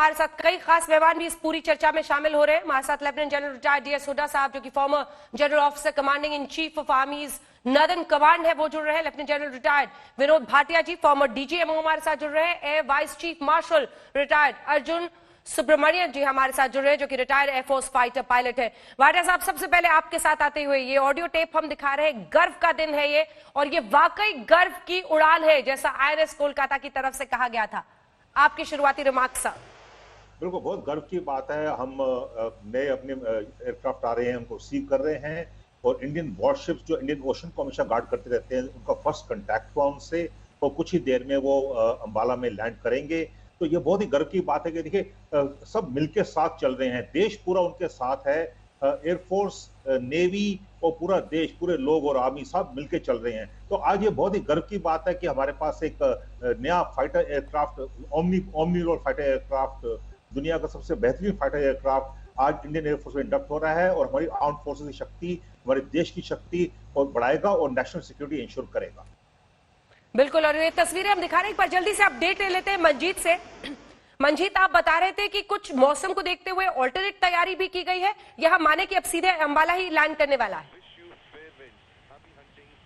हमारे साथ कई खास मेहमान भी इस पूरी चर्चा में शामिल हो रहे हैं। हमारे साथ lieutenant general retired DS Hooda साहब, जो कि former general officer commanding in chief of army's northern command है, वो जुड़ रहे हैं। Lieutenant general retired Vinod Bhatia ji, former DGMO, हमारे साथ जुड़ रहे हैं। Air vice chief marshal retired Arjun Subramaniam ji हमारे साथ जुड़ रहे हैं, जो कि रिटायर्ड एयरफोर्स फाइटर पायलट है। भाटिया साहब, सबसे पहले आपके साथ आते हुए, ये ऑडियो टेप हम दिखा रहे हैं, गर्व का दिन है ये, और ये वाकई गर्व की उड़ान है, जैसा INS कोलकाता की तरफ से कहा गया था। आपकी शुरुआती रिमार्क्स सर। बिल्कुल, बहुत गर्व की बात है। हम नए अपने एयरक्राफ्ट आ रहे हैं, उनको रिसीव कर रहे हैं, और इंडियन वॉरशिप्स जो इंडियन ओशन को हमेशा गार्ड करते रहते हैं, उनका फर्स्ट कांटेक्ट हुआ उनसे, और कुछ ही देर में वो अंबाला में लैंड करेंगे। तो ये बहुत ही गर्व की बात है कि देखिए सब मिलके साथ चल रहे हैं, देश पूरा उनके साथ है। एयरफोर्स, नेवी और पूरा देश, पूरे लोग और आर्मी सब मिलके चल रहे हैं। तो आज ये बहुत ही गर्व की बात है कि हमारे पास एक नया fighter aircraft, omni fighter aircraft, दुनिया का सबसे बेहतरीन फाइटर एयरक्राफ्ट आज इंडियन एयरफोर्स में इंडक्ट हो रहा है, और हमारी आर्म्ड फोर्सेस की शक्ति, हमारे देश की शक्ति और बढ़ाएगा और नेशनल सिक्योरिटी इंश्योर करेगा। बिल्कुल, और ये तस्वीरें हम दिखा रहे हैं। एक बार जल्दी से अपडेट ले लेते हैं मंजीत से। मंजीत, आप बता रहे थे कि कुछ मौसम को देखते हुए ऑल्टरनेट तैयारी भी की गई है, या हम माने कि अब सीधे अंबाला ही लैंड करने वाला है?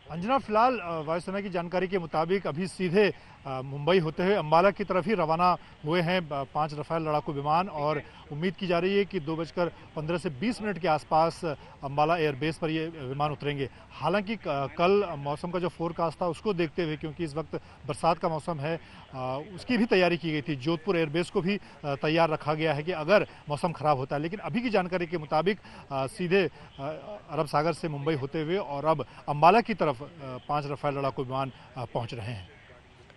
अंजना, फिलहाल वायुसेना की जानकारी के मुताबिक अभी सीधे मुंबई होते हुए अंबाला की तरफ ही रवाना हुए हैं 5 रफाल लड़ाकू विमान, और उम्मीद की जा रही है कि 2:15 से 20 मिनट के आसपास अंबाला एयरबेस पर ये विमान उतरेंगे। हालांकि कल मौसम का जो फोरकास्ट था उसको देखते हुए, क्योंकि इस वक्त बरसात का मौसम है, उसकी भी तैयारी की गई थी। जोधपुर एयरबेस को भी तैयार रखा गया है कि अगर मौसम खराब होता है, लेकिन अभी की जानकारी के मुताबिक सीधे अरब सागर से मुंबई होते हुए और अब अंबाला की तरफ 5 रफाल लड़ाकू विमान पहुंच रहे हैं।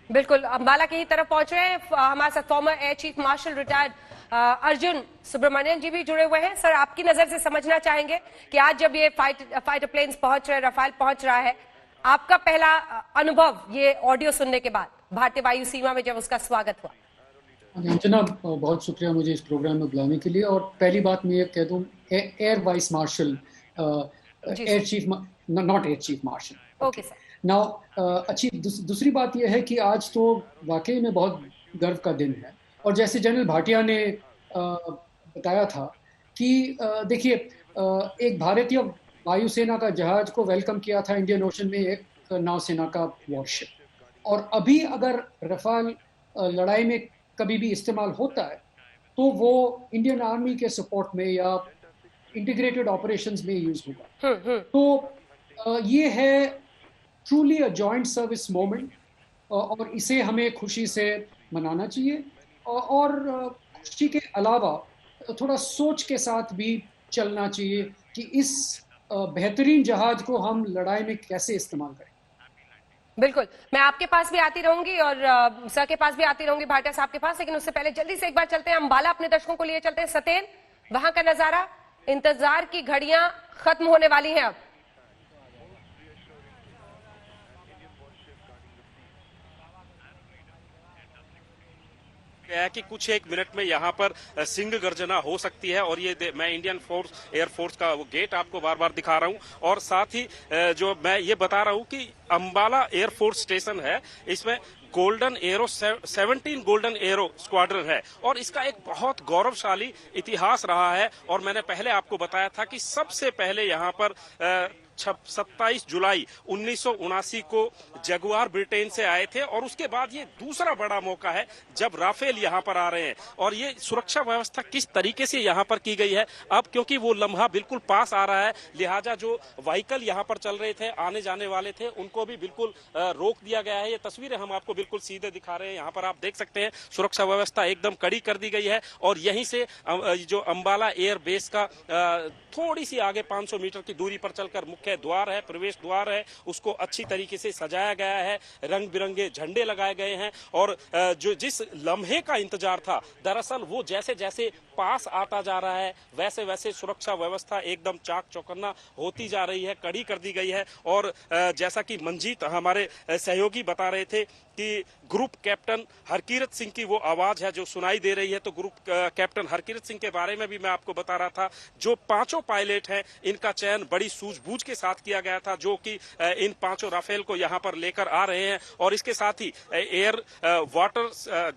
बिल्कुल, अंबाला की ही तरफ पहुंच रहे हैं। हमारे साथ former air chief marshal retired Arjun Subramaniam ji भी जुड़े हुए हैं। सर, आपकी नजर से समझना चाहेंगे कि आज जब ये फाइटर प्लेन्स पहुंच रहे हैं, रफाल पहुंच रहा है, आपका पहला अनुभव ये ऑडियो सुनने के बाद भारतीय वायु सीमा में जब उसका स्वागत हुआ? अंजना, बहुत शुक्रिया मुझे इस प्रोग्राम में बुलाने के लिए। और पहली बात मैं ये कह दूं, air vice marshal, air chief, not air chief martial. Okay sir. Now अच्छी दूसरी बात यह है कि आज तो वाकई में बहुत गर्व का दिन है। और जैसे जनरल भाटिया ने बताया था कि देखिए, एक भारतीय वायुसेना का जहाज को वेलकम किया था इंडियन ओशन में एक नौसेना का वॉरशिप, और अभी अगर रफाल लड़ाई में कभी भी इस्तेमाल होता है तो वो इंडियन आर्मी के सपोर्ट में या इंटीग्रेटेड ऑपरेशंस में यूज होगा। तो ये है truly a joint service moment, और इसे हमें खुशी से मनाना चाहिए। और खुशी के अलावा थोड़ा सोच के साथ भी चलना चाहिए कि इस बेहतरीन जहाज को हम लड़ाई में कैसे इस्तेमाल करें। बिल्कुल, मैं आपके पास भी आती रहूंगी और सर के पास भी आती रहूंगी, भाटिया साहब के पास, लेकिन उससे पहले जल्दी से एक बार चलते हैं अंबाला, अपने दर्शकों को लिए चलते हैं सतेन, वहां का नजारा। इंतजार की घड़ियां खत्म होने वाली हैं अब। है कि कुछ एक मिनट में यहाँ पर सिंह गर्जना हो सकती है, और ये मैं इंडियन एयरफोर्स का वो गेट आपको बार बार दिखा रहा हूँ, और साथ ही जो मैं ये बता रहा हूँ कि अंबाला एयरफोर्स स्टेशन है, इसमें golden arrow 17 golden arrow squadron है, और इसका एक बहुत गौरवशाली इतिहास रहा है। और मैंने पहले आपको बताया था कि सबसे पहले यहाँ पर 27 जुलाई 1979 को जगुआर ब्रिटेन से आए थे, और उसके बाद ये दूसरा बड़ा मौका है जब राफेल यहाँ पर आ रहे हैं। और ये सुरक्षा व्यवस्था किस तरीके से यहाँ पर की गई है अब, क्योंकि वो लम्हा बिल्कुल पास आ रहा है, लिहाजा जो व्हीकल यहाँ पर चल रहे थे, आने जाने वाले थे, उनको भी बिल्कुल रोक दिया गया है। ये तस्वीरें हम आपको बिल्कुल सीधे दिखा रहे हैं। यहाँ पर आप देख सकते हैं सुरक्षा व्यवस्था एकदम कड़ी कर दी गई है, और यहीं से जो अंबाला एयर बेस का थोड़ी सी आगे 500 मीटर की दूरी पर चलकर मुख्य द्वार है, प्रवेश द्वार है, उसको अच्छी तरीके से सजाया गया है, रंग बिरंगे झंडे लगाए गए हैं। और जो जिस लम्हे का इंतजार था, दरअसल वो जैसे जैसे पास आता जा रहा है, वैसे वैसे सुरक्षा व्यवस्था एकदम चाक चौकन्ना होती जा रही है, कड़ी कर दी गई है। और जैसा कि मंजीत हमारे सहयोगी बता रहे थे कि ग्रुप कैप्टन हरकीरत सिंह की वो आवाज है जो सुनाई दे रही है। तो ग्रुप कैप्टन हरकीरत सिंह के बारे में भी मैं आपको बता रहा था। जो पांचों पायलट हैं इनका चयन बड़ी सूझबूझ के साथ किया गया था, जो कि इन पांचों राफेल को यहां पर लेकर आ रहे हैं। और इसके साथ ही एयर वाटर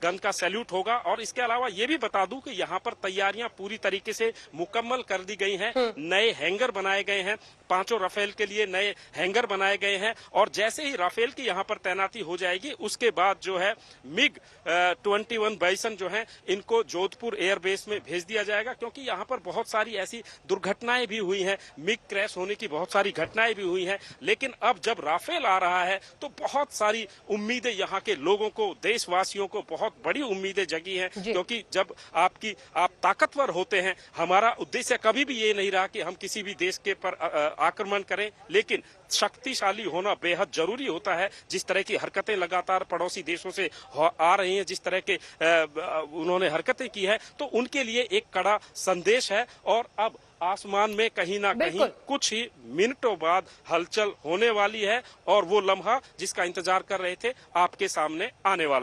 गन का सैल्यूट होगा। और इसके अलावा ये भी बता दूं कि यहाँ पर तैयारियां पूरी तरीके से मुकम्मल कर दी गई हैं। नए हैंगर बनाए गए हैं, पांचों राफेल के लिए नए हैंगर बनाए गए हैं। और जैसे ही राफेल की यहाँ पर तैनाती हो जाएगी उसके बाद जो है मिग 21 बाइसन जो है इनको जोधपुर एयरबेस में भेज दिया जाएगा, क्योंकि यहाँ पर बहुत सारी ऐसी दुर्घटनाएं भी हुई हैं, मिग क्रैश होने की बहुत सारी घटनाएं भी हुई हैं। लेकिन अब जब राफेल आ रहा है तो बहुत सारी उम्मीदें यहाँ के लोगों को, देशवासियों को बहुत बड़ी उम्मीदें जगी हैं, क्योंकि जब आप ताकतवर होते हैं, हमारा उद्देश्य कभी भी ये नहीं रहा कि हम किसी भी देश के पर आक्रमण करें, लेकिन शक्तिशाली होना बेहद जरूरी होता है। जिस तरह की हरकतें लगातार पड़ोसी देशों से आ रही हैं, जिस तरह के उन्होंने हरकतें की है, तो उनके लिए एक कड़ा संदेश है। और अब आसमान में कहीं ना कहीं कुछ ही मिनटों बाद हलचल होने वाली है और वो लम्हा जिसका इंतजार कर रहे थे आपके सामने आने वाला है।